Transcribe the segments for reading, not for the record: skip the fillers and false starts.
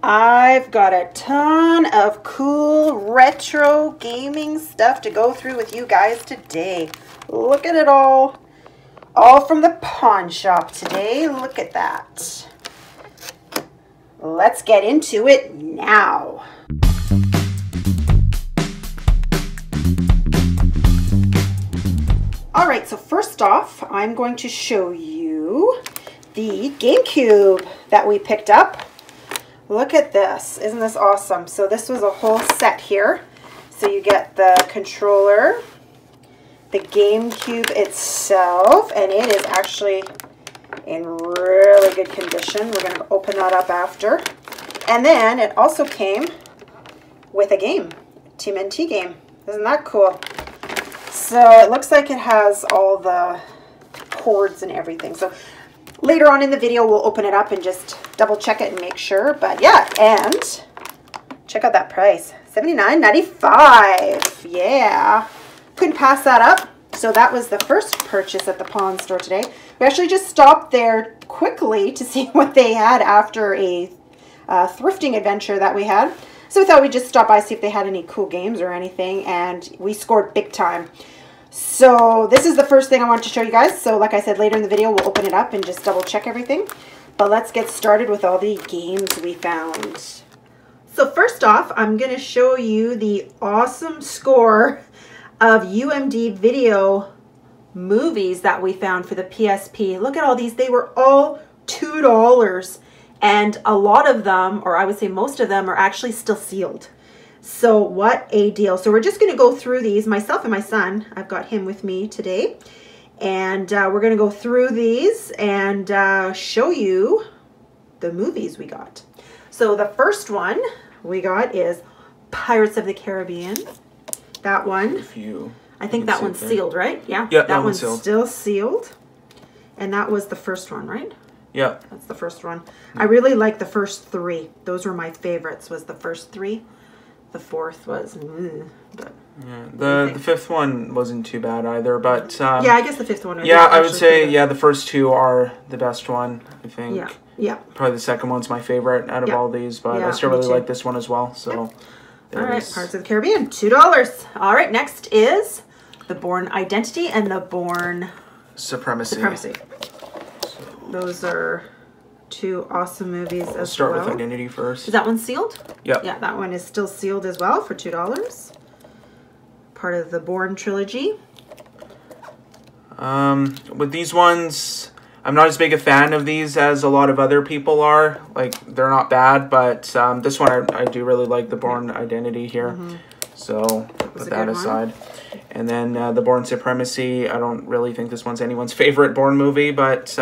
I've got a ton of cool retro gaming stuff to go through with you guys today. Look at it all from the pawn shop today. Look at that. Let's get into it now. All right, so first off, I'm going to show you the GameCube that we picked up. Look at this. Isn't this awesome? So this was a whole set here. So you get the controller, the GameCube itself, and it is actually in really good condition. We're going to open that up after. And then it also came with a game, Team NT game. Isn't that cool? So it looks like it has all the cords and everything. So later on in the video, we'll open it up and just double check it and make sure. But yeah, and check out that price, $79.95. Yeah, couldn't pass that up. So that was the first purchase at the pawn store today. We actually just stopped there quickly to see what they had after a thrifting adventure that we had. So we thought we'd just stop by, see if they had any cool games or anything, and we scored big time. So this is the first thing I want to show you guys. So like I said, later in the video, we'll open it up and just double check everything. But let's get started with all the games we found. So first off, I'm going to show you the awesome score of UMD video movies that we found for the PSP. Look at all these. They were all $2. And a lot of them, or I would say most of them, are actually still sealed. So what a deal. So we're just going to go through these, myself and my son. I've got him with me today. And we're going to go through these and show you the movies we got. So the first one we got is Pirates of the Caribbean. That one. I think that one's sealed, right? Yeah. Yeah, that one's sealed. Still sealed. And that was the first one, right? Yeah. That's the first one. I really like the first three. Those were my favorites, was the first three. The fourth was, but yeah, the fifth one wasn't too bad either, but yeah, I guess the fifth one. Yeah, I would say the first two are the best one. I think. Yeah. Yeah. Probably the second one's my favorite out of all these, but I still really like this one as well. So. All right, Pirates of the Caribbean, $2. All right, next is the Bourne Identity and the Bourne Supremacy. Those are two awesome movies as well. Let's start with Identity first. Is that one sealed? Yep. Yeah, that one is still sealed as well for $2. Part of the Bourne trilogy. With these ones, I'm not as big a fan of these as a lot of other people are. Like, they're not bad, but this one I do really like, the Bourne Identity here. So put that aside. And then the Bourne Supremacy, I don't really think this one's anyone's favorite Bourne movie, but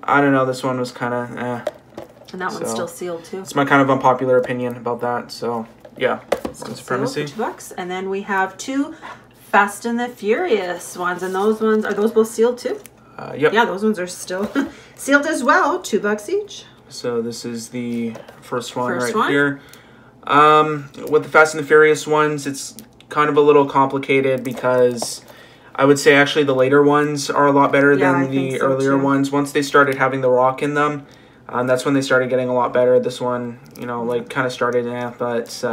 I don't know, this one was kind of And that one's still sealed too. It's my kind of unpopular opinion about that, so yeah. Bourne Supremacy. $2. And then we have two Fast and the Furious ones, and those ones, are those both sealed too? Yep. Yeah, those ones are still sealed as well, $2 each. So this is the first one here. With the Fast and the Furious ones, it's kind of a little complicated because I would say actually the later ones are a lot better than the earlier ones. Once they started having The Rock in them, that's when they started getting a lot better. This one, you know, like kind of started, but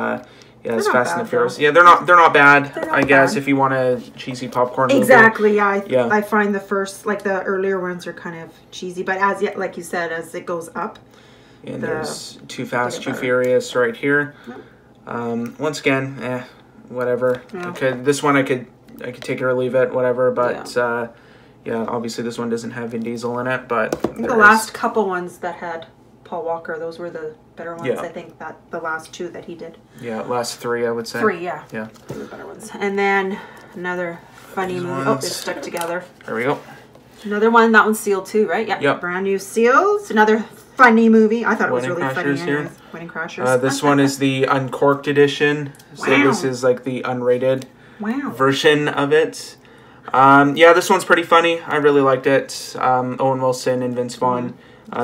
yeah, it's Fast and the Furious. Yeah, they're not bad. I guess if you want a cheesy popcorn movie. Exactly. Yeah, I find the first, like the earlier ones, are kind of cheesy, but as yet, like you said, as it goes up. And there's Too Fast, Too Furious right here. Once again, whatever. Yeah. This one I could take it or leave it, whatever. But yeah, obviously this one doesn't have Vin Diesel in it. But I think the last couple ones that had Paul Walker, those were the better ones. I think that the last two that he did. Yeah, last three I would say. Three, yeah. Yeah, those are the better ones. And then another funny movie. Oh, they're stuck together. There we go. Another one. That one's sealed too, right? Yeah. Yep. Brand new sealed. Another funny movie. I thought it was really funny. Here. Wedding Crashers. This one is the Uncorked edition. So this is like the unrated version of it. Yeah, this one's pretty funny. I really liked it. Owen Wilson and Vince Vaughn.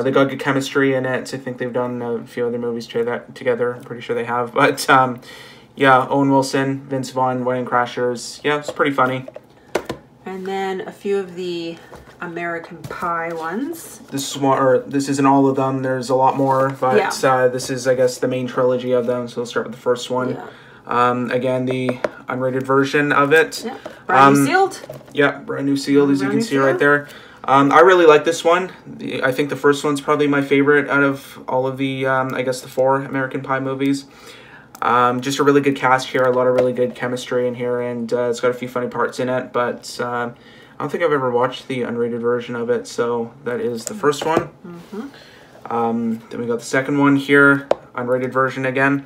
They got good chemistry in it. I think they've done a few other movies together. I'm pretty sure they have. But yeah, Owen Wilson, Vince Vaughn, Wedding Crashers. Yeah, it's pretty funny. And And then a few of the American Pie ones. This is one, or this isn't all of them. There's a lot more, but this is, I guess, the main trilogy of them. So we'll start with the first one. Yeah. Again, the unrated version of it. Yeah. Brand new sealed. Yeah, brand new sealed, as you can see right there. I really like this one. I think the first one's probably my favorite out of all of the, I guess, the 4 American Pie movies. Just a really good cast here, a lot of really good chemistry in here, and it's got a few funny parts in it, but I don't think I've ever watched the unrated version of it, so that is the first one. Then we got the second one here, unrated version again.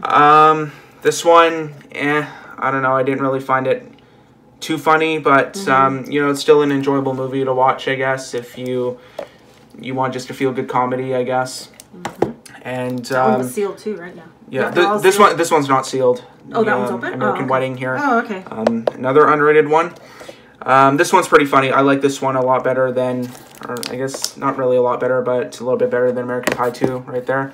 Yeah. This one, I don't know, I didn't really find it too funny, but you know, it's still an enjoyable movie to watch, I guess, if you want just a feel-good comedy, I guess. And that one was sealed too, right? Yeah, this one's not sealed. Oh, that one's open? American Wedding here. Oh, okay. Another unrated one. This one's pretty funny. I like this one a lot better than, or I guess not really a lot better, but a little bit better than American Pie 2 right there.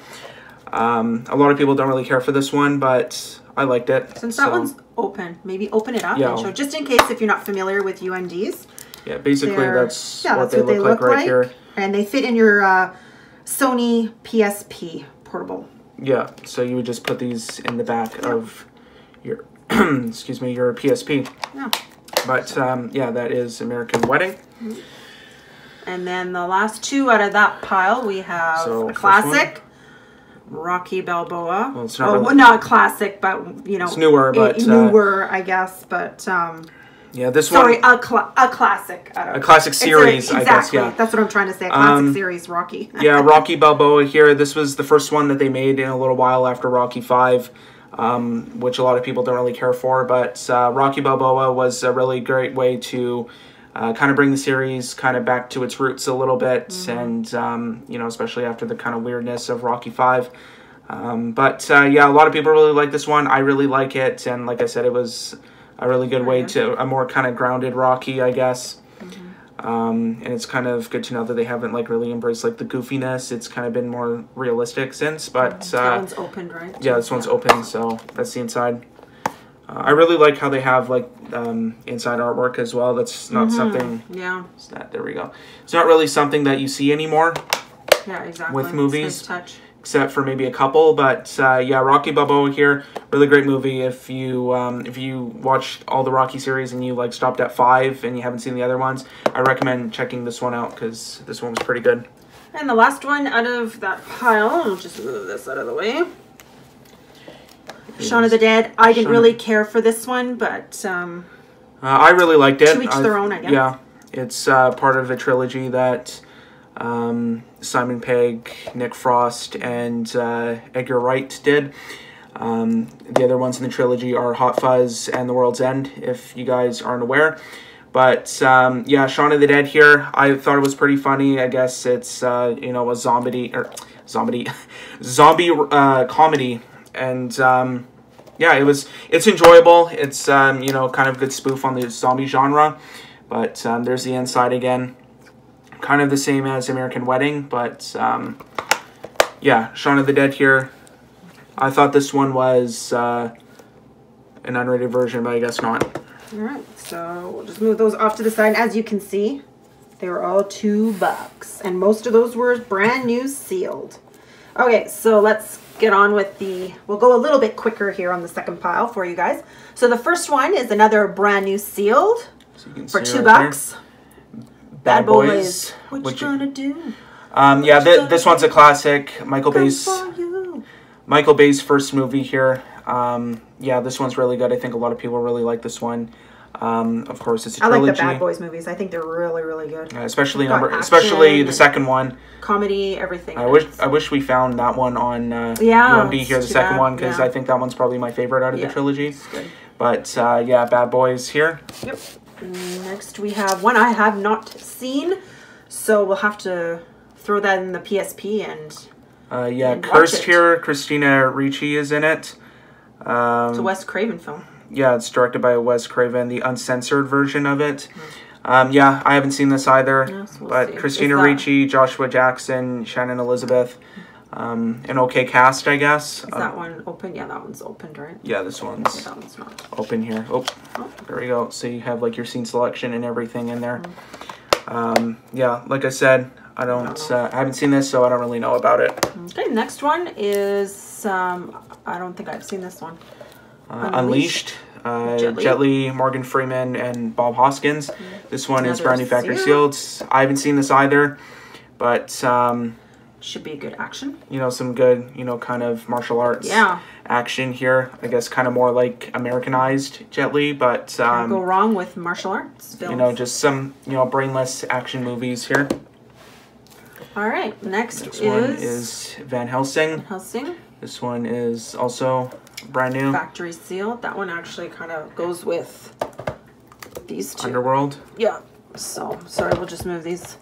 A lot of people don't really care for this one, but I liked it. Since that one's open, maybe open it up and show, just in case if you're not familiar with UMDs. Yeah, basically that's what they look like right here. And they fit in your Sony Psp portable. Yeah, so you would just put these in the back of your, excuse me, your PSP. Yeah. But, yeah, that is American Wedding. And then the last 2 out of that pile, we have a classic, Rocky Balboa. Well, it's not really, not classic, but, you know. It's newer, but. Newer, I guess, but. Yeah, this one. Sorry, a classic. A classic series, I guess, yeah. That's what I'm trying to say. A classic series, Rocky. Yeah, Rocky Balboa here. This was the first one that they made in a little while after Rocky 5, which a lot of people don't really care for. But Rocky Balboa was a really great way to kind of bring the series kind of back to its roots a little bit. And, you know, especially after the kind of weirdness of Rocky 5. But, yeah, a lot of people really like this one. I really like it. And like I said, it was a really good way to a more kind of grounded Rocky, I guess. And it's kind of good to know that they haven't like really embraced like the goofiness. It's kind of been more realistic since. But that one's opened, right? Yeah, this one's open, so that's the inside. I really like how they have like inside artwork as well. That's not something. Yeah. There we go. It's not really something that you see anymore. Yeah, exactly. With movies. It's nice touch. Except for maybe a couple, but yeah, Rocky Balboa here, really great movie. If you watched all the Rocky series and you like stopped at 5 and you haven't seen the other ones, I recommend checking this one out because this one was pretty good. And the last one out of that pile, I'll just move this out of the way. Shaun of the Dead. I didn't really care for this one, but I really liked it. To each their own, I guess. Yeah, it's part of a trilogy that Simon Pegg, Nick Frost, and Edgar Wright did. The other ones in the trilogy are Hot Fuzz and The World's End, if you guys aren't aware. But yeah, Shaun of the Dead here, I thought it was pretty funny. I guess it's you know, a zombie comedy, and yeah, it's enjoyable. It's you know, kind of good spoof on the zombie genre. But there's the inside again. Kind of the same as American Wedding, but yeah, Shaun of the Dead here. I thought this one was an unrated version, but I guess not. Alright, so we'll just move those off to the side. As you can see, they were all $2, and most of those were brand new sealed. Okay, so let's get on with we'll go a little bit quicker here on the second pile for you guys. So the first one is another brand new sealed for $2. Bad Boys. What you gonna do? Yeah, this one's a classic. Michael Bay's first movie here. Yeah, this one's really good. I think a lot of people really like this one. Of course, it's a trilogy. I like the Bad Boys movies. I think they're really, really good. Especially the second one. Comedy, everything. I wish we found that one on UMD here, the second one, because I think that one's probably my favorite out of the trilogy. It's good. But yeah, Bad Boys here. Yep. Next we have one I have not seen, so we'll have to throw that in the PSP and yeah, Cursed here. Christina Ricci is in it. It's a Wes Craven film. Yeah, it's directed by Wes Craven, the uncensored version of it. Yeah, I haven't seen this either. Yeah, so but Christina Ricci, Joshua Jackson, Shannon Elizabeth. An okay cast, I guess. Is that one open? Yeah, that one's opened, right? Yeah, this one's, okay, that one's not open here. Oh, there we go. So you have like your scene selection and everything in there. Yeah, like I said, I haven't seen this, so I don't really know about it. Okay, next one is I don't think I've seen this one. Unleashed. Jet Li, Morgan Freeman, and Bob Hoskins. This one is brand new factory sealed. I haven't seen this either, but should be a good action. You know, some good, you know, kind of martial arts action here. I guess kind of more like Americanized Jet Li, but can't go wrong with martial arts films. You know, just some, you know, brainless action movies here. All right, next one is Van Helsing. This one is also brand new. Factory sealed. That one actually kind of goes with these two. Underworld. Yeah. So, sorry, we'll just move these.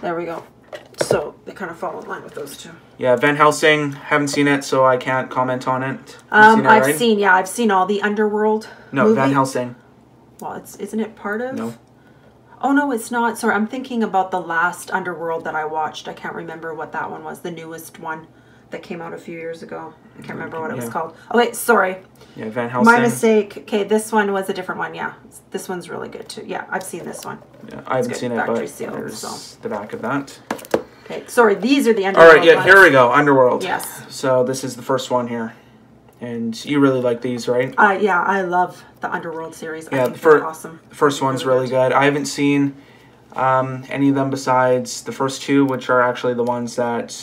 There we go. So, they kind of fall in line with those two. Yeah, Van Helsing. Haven't seen it, so I can't comment on it. I've seen all the Underworld movie. Van Helsing. Well, isn't it part of? No. Oh, no, it's not. Sorry, I'm thinking about the last Underworld that I watched. I can't remember what that one was. The newest one that came out a few years ago. I can't remember what it was called. Oh, wait, sorry. Yeah, Van Helsing. My mistake. Okay, this one was a different one. Yeah, this one's really good, too. Yeah, I've seen this one. Yeah, I haven't seen it, Factory but sealed, there's the back of that. Okay, sorry, these are the Underworld All right, yeah, here we go, Underworld. Yes. So this is the first one here. And you really like these, right? Yeah, I love the Underworld series. Yeah, I think they're awesome. The first one's really good. I haven't seen any of them besides the first two, which are actually the ones that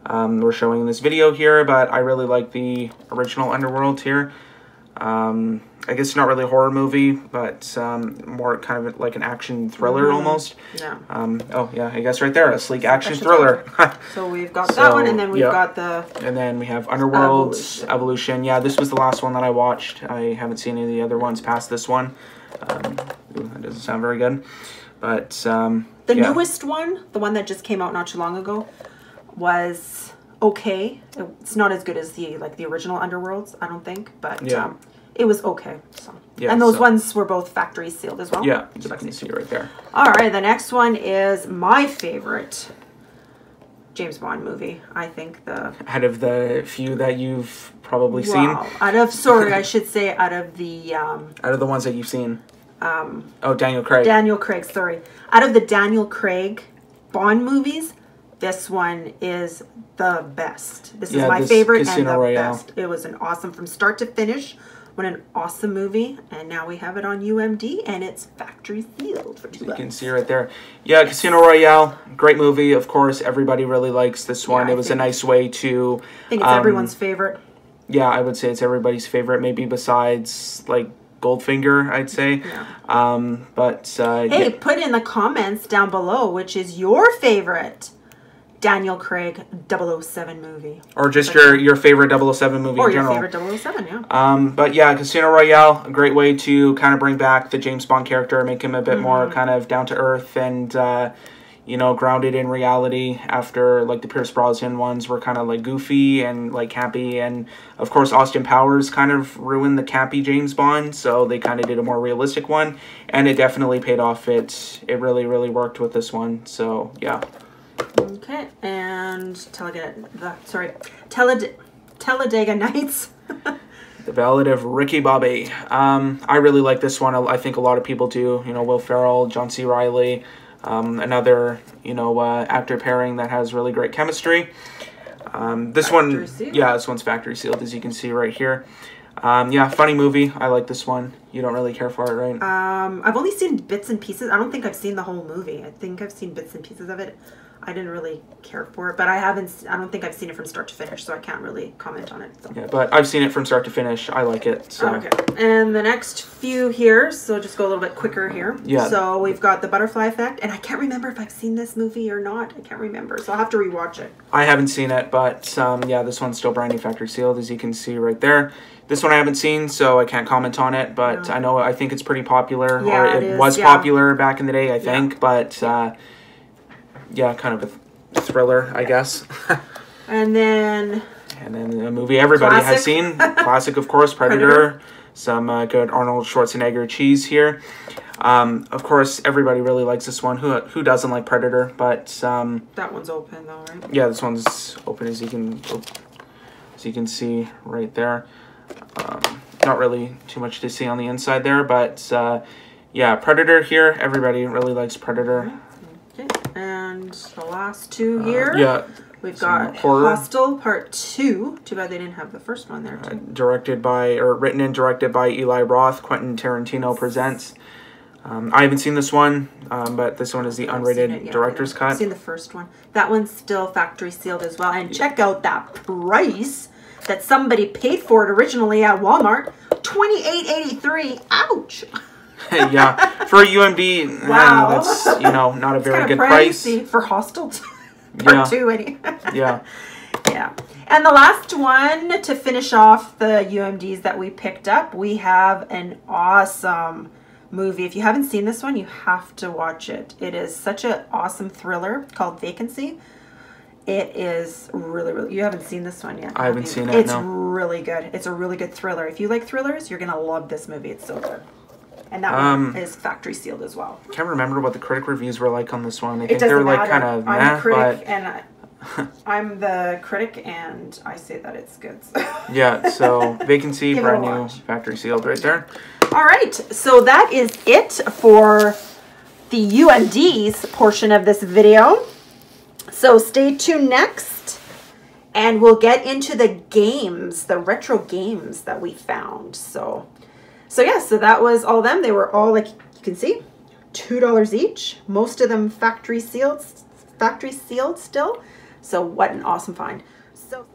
we're showing in this video here, but I really like the original Underworld here. I guess it's not really a horror movie, but more kind of like an action thriller almost. Yeah. Oh, yeah, I guess right there, a sleek action thriller. So we've got that one, and then we've got the... And then we have Underworld, Evolution. Yeah, this was the last one that I watched. I haven't seen any of the other ones past this one. That doesn't sound very good. But, the newest one, the one that just came out not too long ago, was okay. It's not as good as the original Underworlds, I don't think, but it was okay. So. Yeah, and those ones were both factory sealed as well. Yeah, you can see right there. All right, the next one is my favorite James Bond movie. I think out of the few that you've probably seen. I should say out of the ones that you've seen. Daniel Craig. Daniel Craig, sorry. Out of the Daniel Craig Bond movies, this one is the best. This is my favorite and the best. It was an awesome from start to finish. What an awesome movie. And now we have it on UMD and it's factory sealed for $2. You can see right there. Yeah, Casino Royale, great movie. Of course, everybody really likes this one. It was a nice way to... I think it's everyone's favorite. Yeah, I would say it's everybody's favorite, maybe besides like Goldfinger, I'd say. Yeah. Hey, put in the comments down below which is your favorite Daniel Craig 007 movie. Or just your favorite 007 movie in general. Or your favorite 007, yeah. But yeah, Casino Royale, a great way to kind of bring back the James Bond character, make him a bit more kind of down to earth and, you know, grounded in reality after, like, the Pierce Brosnan ones were kind of, like, goofy and, like, campy. And, of course, Austin Powers kind of ruined the campy James Bond, so they kind of did a more realistic one. And it definitely paid off. It really, really worked with this one. So, yeah. Okay, and Talladega Nights. The Ballad of Ricky Bobby. I really like this one. I think a lot of people do. You know, Will Ferrell, John C. Reilly, another, you know, actor pairing that has really great chemistry. This one's factory sealed, as you can see right here. Yeah, funny movie. I like this one. You don't really care for it, right? I've only seen bits and pieces. I don't think I've seen the whole movie. I think I've seen bits and pieces of it. I didn't really care for it, but I don't think I've seen it from start to finish, so I can't really comment on it. So. Yeah, but I've seen it from start to finish. I like it. So. Okay, and the next few here, so just go a little bit quicker here. Yeah. So we've got The Butterfly Effect, and I can't remember if I've seen this movie or not. I can't remember, so I'll have to rewatch it. I haven't seen it, but yeah, this one's still brand new factory sealed, as you can see right there. This one I haven't seen, so I can't comment on it, but I think it's pretty popular. Yeah, or it was popular back in the day, I think, but yeah, kind of a thriller, I guess. And then a movie everybody has seen. Classic, of course, Predator. some good Arnold Schwarzenegger cheese here. Of course, everybody really likes this one. Who doesn't like Predator? But that one's open though, right? Yeah, this one's open, as you can see right there. Not really too much to see on the inside there, but yeah, Predator here. Everybody really likes Predator. Okay, and the last two here. Yeah. We've got Hostel Part 2. Too bad they didn't have the first one there, too. Written and directed by Eli Roth. Quentin Tarantino presents. I haven't seen this one, but this one is the unrated director's cut. I've seen the first one. That one's still factory sealed as well. And check out that price that somebody paid for it originally at Walmart. $28.83. Ouch! Yeah, for a UMD, wow. That's, you know, not a very good price. For Hostel Part 2, anyway. Yeah. Yeah. And the last one to finish off the UMDs that we picked up, we have an awesome movie. If you haven't seen this one, you have to watch it. It is such an awesome thriller called Vacancy. It is really, really... You haven't seen this one yet. I haven't seen it, It's really good. It's a really good thriller. If you like thrillers, you're going to love this movie. It's so good. And that one is factory sealed as well. I can't remember what the critic reviews were like on this one. I think they were like kind of meh, I'm the critic, and I'm the critic, and I say that it's good. So. Yeah, so Vacancy, brand new, factory sealed right there. All right, so that is it for the UMDs portion of this video. So stay tuned next, and we'll get into the games, the retro games that we found. So yeah, so that was all them. They were all, like you can see, $2 each. Most of them factory sealed still. So what an awesome find. So,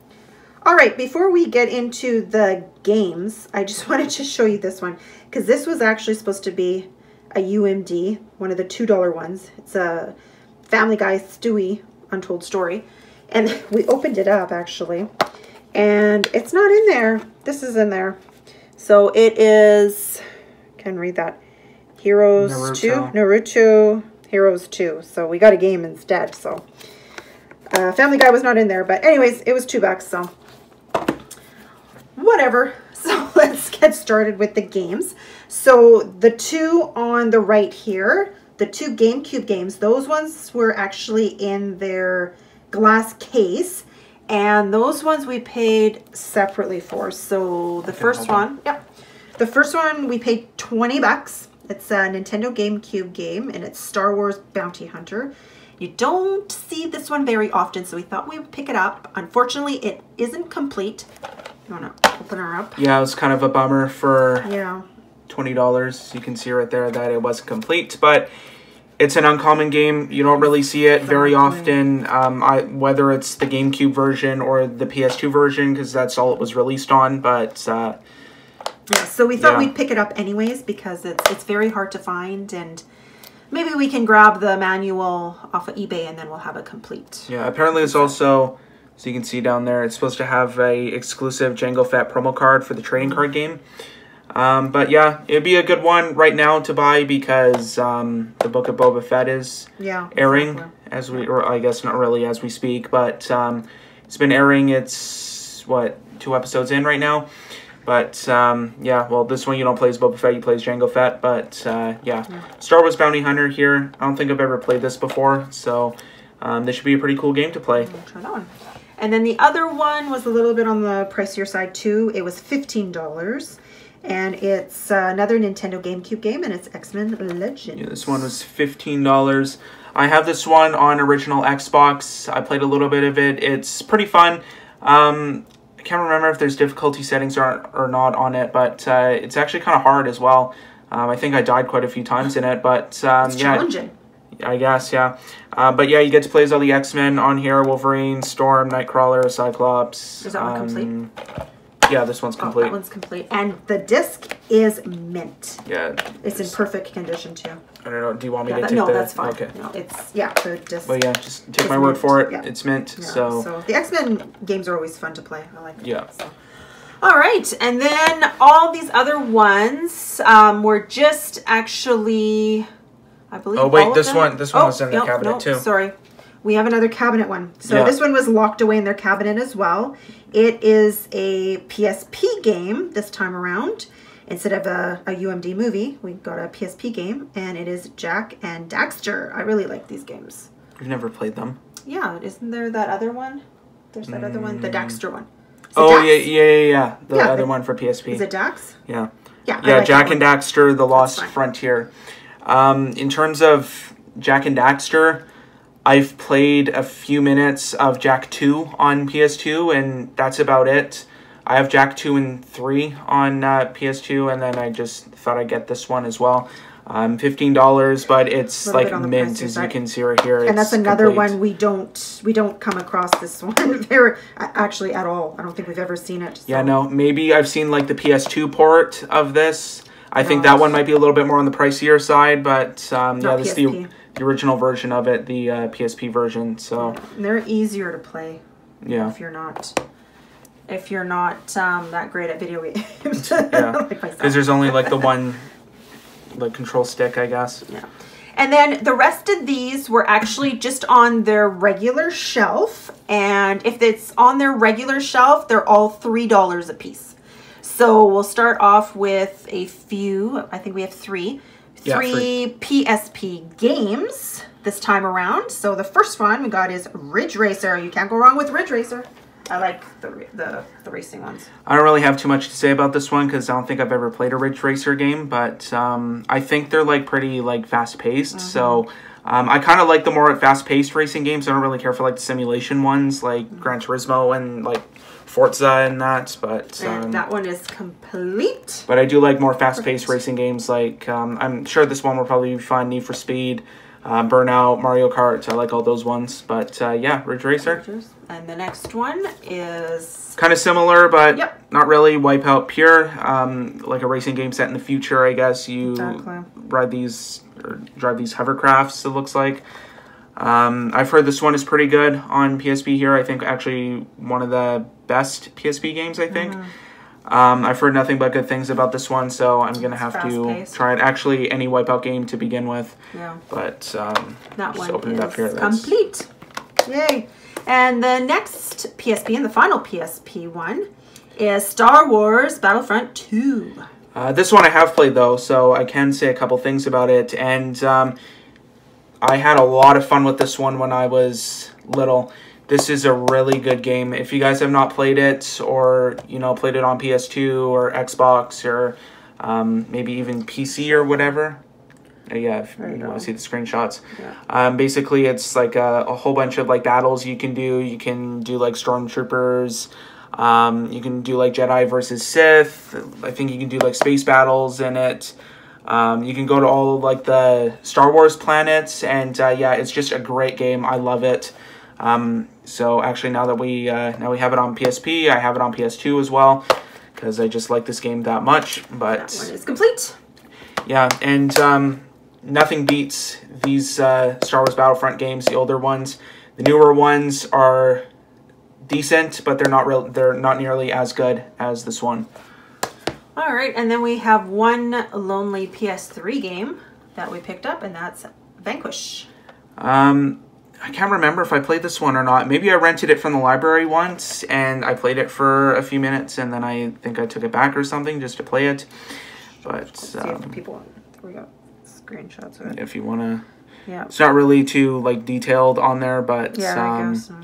all right, before we get into the games, I just wanted to show you this one, because this was actually supposed to be a UMD, one of the $2 ones. It's a Family Guy Stewie Untold Story. And we opened it up, actually, and it's not in there. This is in there. So it is, can read that, Heroes Naruto. 2, Naruto Heroes 2. So we got a game instead. So Family Guy was not in there, but anyways, it was $2, so whatever. So let's get started with the games. So the two on the right here, the two GameCube games, those ones were actually in their glass case. And those ones we paid separately for. So the first one, the first one we paid $20. It's a Nintendo GameCube game, and it's Star Wars Bounty Hunter. You don't see this one very often, so we thought we would pick it up. Unfortunately, it isn't complete. You want to open her up? Yeah, it was kind of a bummer for $20. You can see right there that it wasn't complete, but it's an uncommon game. You don't really see it very often, whether it's the GameCube version or the PS2 version, because that's all it was released on. But yeah, so we thought we'd pick it up anyways, because it's very hard to find, and maybe we can grab the manual off of eBay, and then we'll have it complete. Yeah, apparently it's also, so you can see down there, it's supposed to have a exclusive Jango Fett promo card for the trading card game. But yeah, it'd be a good one right now to buy, because the Book of Boba Fett is airing as we, or I guess not really as we speak, but it's been airing. It's what, 2 episodes in right now. But yeah, well, this one you don't play as Boba Fett, you play as Jango Fett. But yeah, Star Wars Bounty Hunter here. I don't think I've ever played this before, so this should be a pretty cool game to play. We'll try that one. And then the other one was a little bit on the pricier side too. It was $15. And it's another Nintendo GameCube game, and it's X-Men Legends. Yeah, this one was $15. I have this one on original Xbox. I played a little bit of it. It's pretty fun. I can't remember if there's difficulty settings or not on it, but it's actually kind of hard as well. I think I died quite a few times in it, but it's challenging. I guess, yeah. But yeah, you get to play as all the X-Men on here. Wolverine, Storm, Nightcrawler, Cyclops. Is that one complete? Yeah, this one's complete. That one's complete. And the disc is mint. Yeah. It's in perfect condition, too. I don't know. Do you want me to take No, that's fine. Okay. No, it's, the disc. Well, yeah, just take my word for it. Yeah. It's mint, yeah, so the X-Men games are always fun to play. I like them. Yeah. So. All right. And then all these other ones were just actually, I believe, oh, wait, this one was in the cabinet, too. Sorry. We have another cabinet one. So this one was locked away in their cabinet as well. It is a PSP game this time around, instead of a UMD movie, we got a PSP game, and it is Jak and Daxter. I really like these games. You've never played them? Yeah, isn't there that other one? There's that other one, the Daxter one. Oh, yeah. The other one for PSP. Is it Dax? Yeah. Yeah, like Jak and Daxter, The Lost Frontier. In terms of Jak and Daxter, I've played a few minutes of Jak 2 on PS2, and that's about it. I have Jak 2 and 3 on PS2, and then I just thought I'd get this one as well. $15, but it's like mint, as you can see right here. And that's another one we don't come across this one very actually at all. I don't think we've ever seen it. So. Yeah, no, maybe I've seen like the PS2 port of this. I think that one might be a little bit more on the pricier side, but yeah, this is the original version of it, the PSP version. So they're easier to play. Yeah, if you're not that great at video games. Yeah, because there's only like the one like control stick, I guess. Yeah. And then the rest of these were actually just on their regular shelf, and if it's on their regular shelf, they're all $3 a piece. So we'll start off with a few. I think we have three PSP games this time around. So the first one we got is Ridge Racer. You can't go wrong with Ridge Racer. I like the racing ones. I don't really have too much to say about this one because I don't think I've ever played a Ridge Racer game, but I think they're like pretty like fast-paced. So I kind of like the more fast-paced racing games. I don't really care for like the simulation ones like Gran Turismo and like Forza and that. But and that one is complete. But I do like more fast-paced racing games. Like I'm sure this one will probably be fun. Need for Speed, Burnout, Mario Kart. I like all those ones. But yeah, Ridge Racer. And the next one is kind of similar, but not really. Wipeout Pure, like a racing game set in the future, I guess. You ride these or drive these hovercrafts. It looks like. I've heard this one is pretty good on PSP here. I think actually one of the best PSP games. I think. I've heard nothing but good things about this one, so I'm gonna have to try it. Actually, any Wipeout game to begin with. Yeah. But that one is complete. Yay. And the next PSP and the final PSP one is Star Wars Battlefront 2. This one I have played, though, so I can say a couple things about it. And I had a lot of fun with this one when I was little. This is a really good game. If you guys have not played it, or, you know, played it on PS2 or Xbox or maybe even PC or whatever. Yeah, if you want to see the screenshots. Yeah. Basically, it's like a whole bunch of like battles you can do. You can do like stormtroopers. You can do like Jedi versus Sith. I think you can do like space battles in it. You can go to all of, like the Star Wars planets, and yeah, it's just a great game. I love it. So actually, now that we have it on PSP, I have it on PS2 as well because I just like this game that much. But that one is complete. Yeah, and nothing beats these Star Wars Battlefront games, the older ones. The newer ones are decent, but they're not nearly as good as this one. All right, and then we have one lonely PS3 game that we picked up, and that's Vanquish. I can't remember if I played this one or not. Maybe I rented it from the library once, and I played it for a few minutes, and then I think I took it back or something just to play it. But see if people, we got screenshots of it. If you want to, yeah, it's not really too like detailed on there, but I guess so.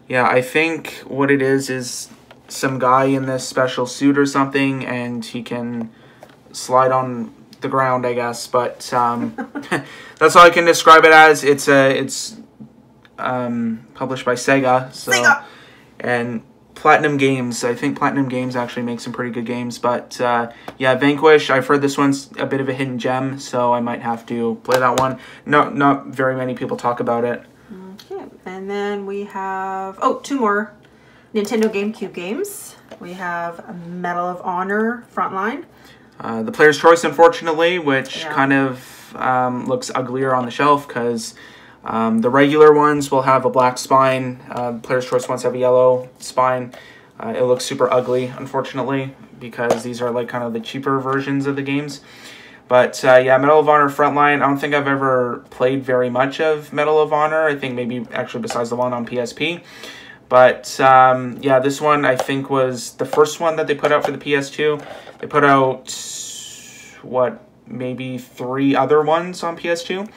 Yeah, I think what it is some guy in this special suit or something, and he can slide on the ground, I guess. But that's all I can describe it as. It's published by Sega, so and Platinum Games. I think Platinum Games actually makes some pretty good games. But yeah, Vanquish. I've heard this one's a bit of a hidden gem, so I might have to play that one. Not very many people talk about it. Okay, and then we have two more Nintendo GameCube games. We have Medal of Honor Frontline. The Player's Choice, unfortunately, which kind of looks uglier on the shelf because the regular ones will have a black spine. Player's Choice ones have a yellow spine. It looks super ugly, unfortunately, because these are like kind of the cheaper versions of the games. But yeah, Medal of Honor Frontline, I don't think I've ever played very much of Medal of Honor. I think maybe actually besides the one on PSP. But yeah, this one I think was the first one that they put out for the PS2. They put out what, maybe 3 other ones on PS2.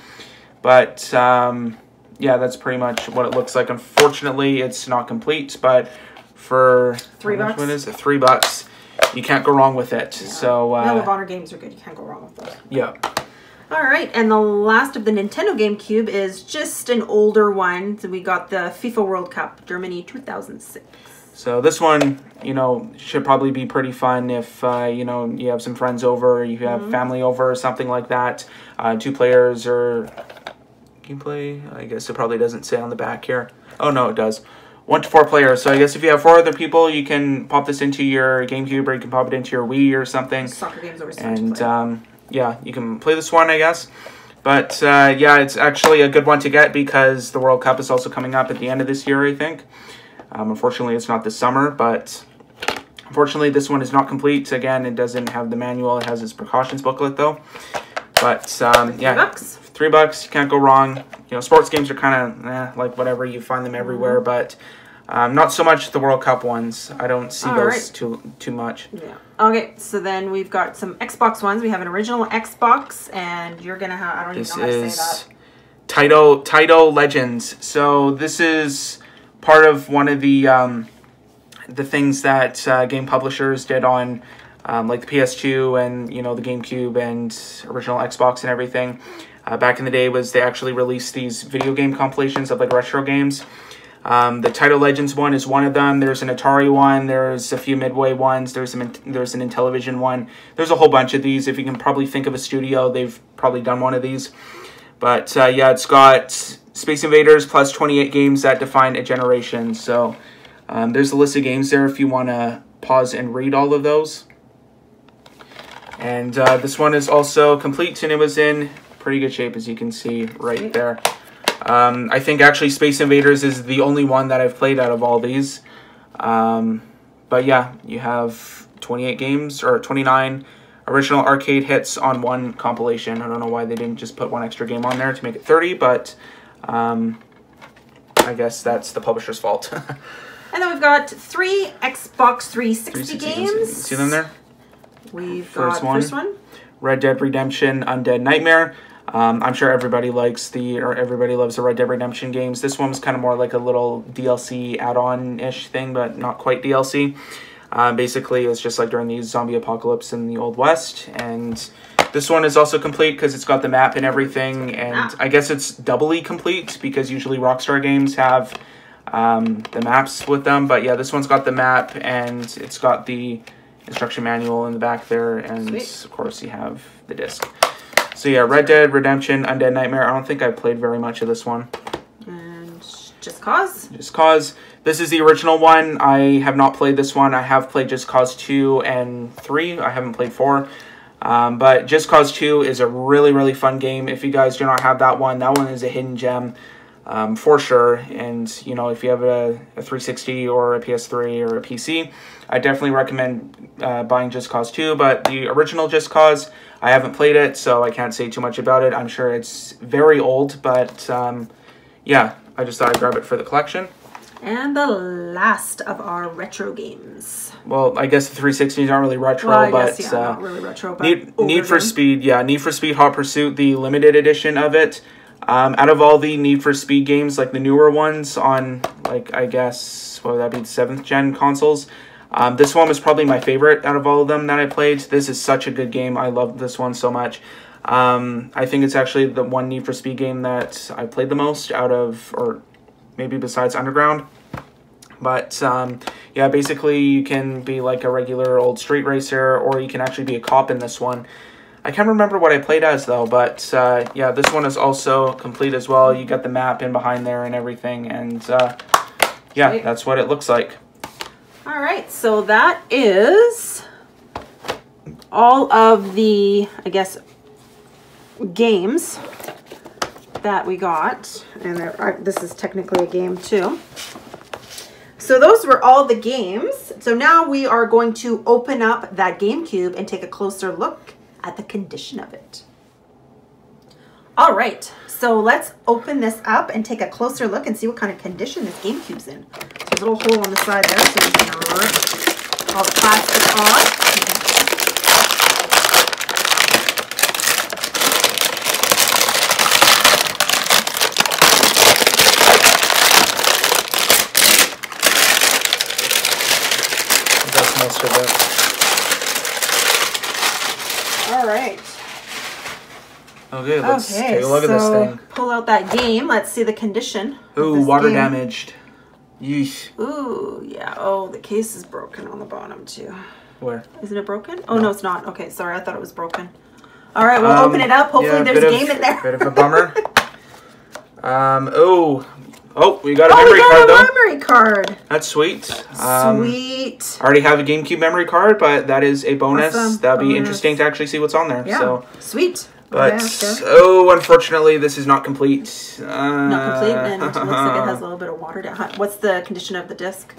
But yeah, that's pretty much what it looks like. Unfortunately, it's not complete, but for $3, what is it? $3. You can't go wrong with it. Yeah. So Medal of Honor games are good. You can't go wrong with those. Yeah. All right, and the last of the Nintendo GameCube is just an older one. So we got the FIFA World Cup, Germany 2006. So this one, you know, should probably be pretty fun if, you know, you have some friends over, or you have family over or something like that. 2 players, or you play, I guess it probably doesn't say on the back here. Oh, no, it does. 1 to 4 players. So I guess if you have 4 other people, you can pop this into your GameCube, or you can pop it into your Wii or something. Soccer games always fun and to play. yeah, you can play this one, I guess. But yeah, it's actually a good one to get because the World Cup is also coming up at the end of this year, I think. Unfortunately, it's not this summer, but unfortunately, this one is not complete. Again, it doesn't have the manual. It has its precautions booklet, though. But yeah, $3. You can't go wrong. You know, sports games are kind of like whatever. You find them everywhere, but not so much the World Cup ones. I don't see those too much. Yeah. Okay, so then we've got some Xbox ones. We have an original Xbox, and you're gonna have, I don't even know how to say that. Taito Legends. So this is part of one of the things that game publishers did on like the PS2 and, you know, the GameCube and original Xbox and everything. Back in the day was they actually released these video game compilations of like retro games. The Taito Legends one is one of them. There's an Atari one. There's a few Midway ones. There's an Intellivision one. There's a whole bunch of these. If you can probably think of a studio, they've probably done one of these. But yeah, it's got Space Invaders plus 28 games that define a generation. So there's a list of games there if you want to pause and read all of those. And this one is also complete, and it was in pretty good shape, as you can see right there. I think actually Space Invaders is the only one that I've played out of all these. But yeah, you have 28 games, or 29 original arcade hits on one compilation. I don't know why they didn't just put one extra game on there to make it 30, but I guess that's the publisher's fault. And then we've got 3 Xbox 360 games. See them there? We've got first one. Red Dead Redemption Undead Nightmare. I'm sure everybody loves the Red Dead Redemption games. This one was kind of more like a little DLC add-on-ish thing, but not quite DLC. Basically, it's just like during the zombie apocalypse in the Old West. And this one is also complete because it's got the map and everything. And I guess it's doubly complete because usually Rockstar games have the maps with them. But yeah, this one's got the map, and it's got the instruction manual in the back there. And of course, you have the disc. So yeah, Red Dead Redemption Undead Nightmare. I don't think I played very much of this one. And Just Cause? Just Cause. This is the original one. I have not played this one. I have played Just Cause 2 and 3. I haven't played 4. But Just Cause 2 is a really, really fun game. If you guys do not have that one is a hidden gem for sure. And, you know, if you have a 360 or a PS3 or a PC, I definitely recommend buying Just Cause 2. But the original Just Cause, I haven't played it, so I can't say too much about it. I'm sure it's very old, but yeah, I just thought I'd grab it for the collection. And the last of our retro games. Well, I guess the 360s aren't really retro, well, but guess, not really retro, but Need for Speed, yeah, Need for Speed Hot Pursuit, the limited edition of it. Out of all the Need for Speed games, like the newer ones on, like, I guess, what would that be, the 7th gen consoles, this one was probably my favorite out of all of them that I played. This is such a good game. I love this one so much. I think it's actually the one Need for Speed game that I played the most out of, or maybe besides Underground. But yeah, basically you can be like a regular old street racer, or you can actually be a cop in this one. I can't remember what I played as though, but yeah, this one is also complete as well. You got the map in behind there and everything, and yeah, that's what it looks like. All right, so that is all of the, I guess, games that we got. And this is technically a game too. So those were all the games. So now we are going to open up that GameCube and take a closer look at the condition of it. All right, so let's open this up and take a closer look and see what kind of condition this GameCube's in. So there's a little hole on the side there so we can rip all the plastic off. that's most of it. All right. Okay, let's take a look at this thing. Pull out that game. Let's see the condition. Ooh, water damaged. Yeesh. Ooh, yeah. Oh, the case is broken on the bottom too. Where? Isn't it broken? Oh, no, it's not. Okay, sorry. I thought it was broken. All right, we'll open it up. Hopefully there's a game in there. Bit of a bummer. Oh, we got a memory card, though. Memory card. That's sweet. Sweet. I already have a GameCube memory card, but that is a bonus. Awesome. That'd be interesting to actually see what's on there. Yeah. So. Sweet. But, unfortunately, this is not complete. Not complete, and it looks like it has a little bit of water down. What's the condition of the disc?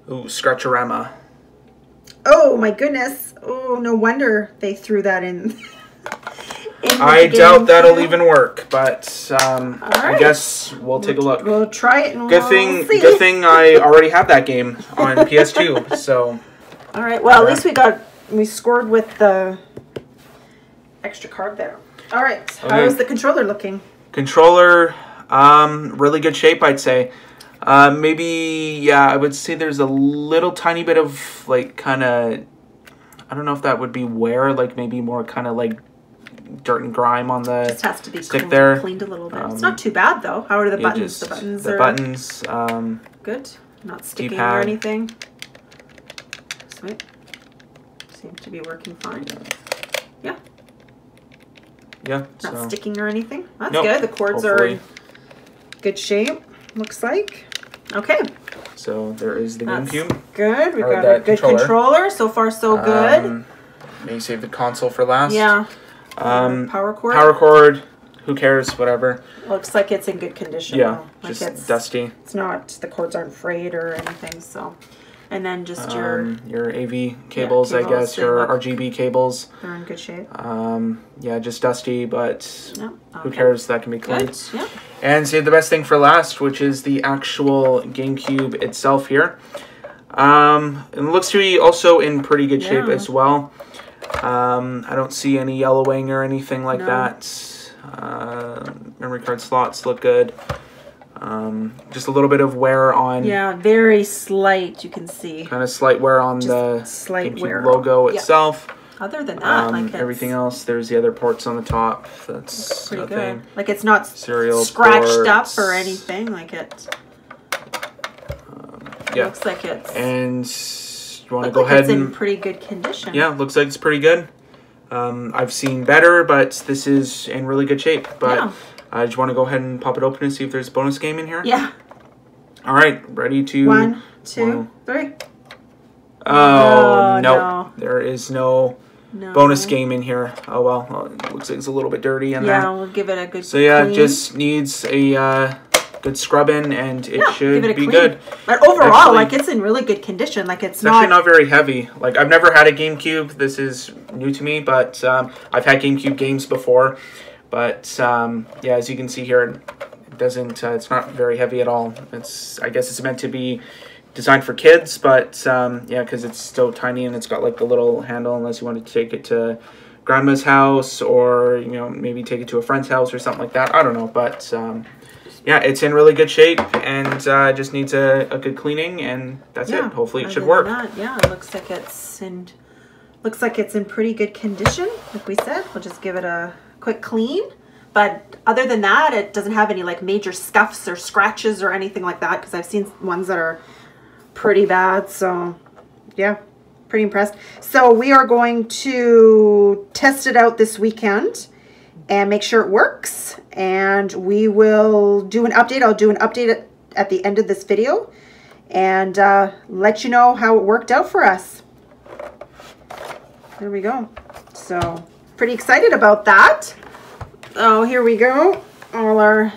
Ooh, Scratchorama. Oh, my goodness. Oh, no wonder they threw that in. I doubt that'll even work, but I guess we'll take a look. We'll try it and Good thing I already have that game on PS2, so... All right. Well, at least we scored with the extra card there. All right. Okay. How's the controller looking? Controller, really good shape, I'd say. Maybe, yeah, I would say there's a little tiny bit of, like, kind of, I don't know if that would be wear, like, maybe more kind of, like, dirt and grime on the just has to be stick there. Cleaned a little bit. It's not too bad, though. How are the buttons? The buttons good. Not sticking or anything. Sweet. Seems to be working fine. Yeah. Yeah. Not sticking or anything. That's good. The cords are in good shape, looks like. Okay. So there is the GameCube. Good. We've got a good controller. So far, so good. Maybe save the console for last. Yeah. Power cord. Power cord. Who cares? Whatever. Looks like it's in good condition. Yeah. Like just dusty. It's not. The cords aren't frayed or anything. So. And then just your AV cables, I guess, your RGB cables. They're in good shape. Yeah, just dusty, but who cares? That can be cleaned. Good. Yeah. And save the best thing for last, which is the actual GameCube itself here. It looks to be also in pretty good shape as well. I don't see any yellowing or anything like that. Memory card slots look good. Just a little bit of wear on. Yeah, very slight. You can see. Kind of slight wear on the GameCube logo itself. Other than that, like everything else, there's the other ports on the top. That's pretty nothing. good. Like it's not serial scratched up or anything. Like it. Yeah. Looks like it's. And you want to go ahead it's in pretty good condition. Yeah, looks like it's pretty good. I've seen better, but this is in really good shape. But I just want to go ahead and pop it open and see if there's a bonus game in here. Yeah. All right, ready to... 1, 2, 3. Oh, no. There is no bonus game in here. Oh, well, it looks like it's a little bit dirty in there. Yeah, we'll give it a good So, yeah, it just needs a good scrubbing, and it should be good. But overall, like, it's in really good condition. Like, it's actually not very heavy. Like, I've never had a GameCube. This is new to me, but I've had GameCube games before. But, yeah, as you can see here, it doesn't, it's not very heavy at all. I guess it's meant to be designed for kids, but, yeah, because it's so tiny and it's got, like, the little handle, unless you wanted to take it to grandma's house or, you know, maybe take it to a friend's house or something like that. I don't know, but, yeah, it's in really good shape and just needs a good cleaning, and that's it. Hopefully it should work. Yeah, it looks like it's in pretty good condition. Like we said, we'll just give it a quick clean. But other than that, it doesn't have any like major scuffs or scratches or anything like that, because I've seen ones that are pretty bad. So yeah, pretty impressed. So we are going to test it out this weekend and make sure it works, and we will do an update. I'll do an update at the end of this video and let you know how it worked out for us. There we go. So pretty excited about that. Oh, here we go. All our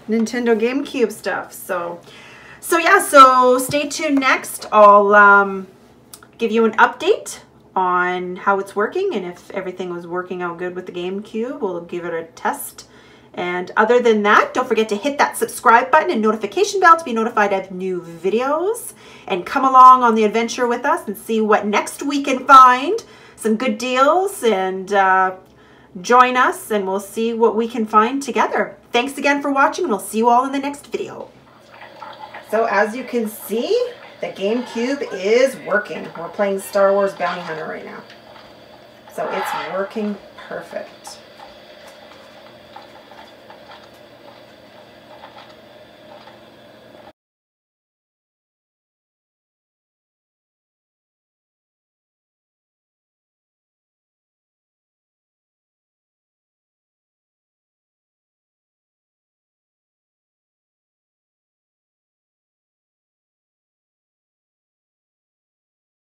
Nintendo GameCube stuff. So yeah, so stay tuned next. I'll give you an update on how it's working, and if everything was working out good with the GameCube, we'll give it a test. And other than that, don't forget to hit that subscribe button and notification bell to be notified of new videos, and come along on the adventure with us and see what next we can find. Some good deals, and join us and we'll see what we can find together. Thanks again for watching, and we'll see you all in the next video. So as you can see, the GameCube is working. We're playing Star Wars Bounty Hunter right now. So it's working perfect.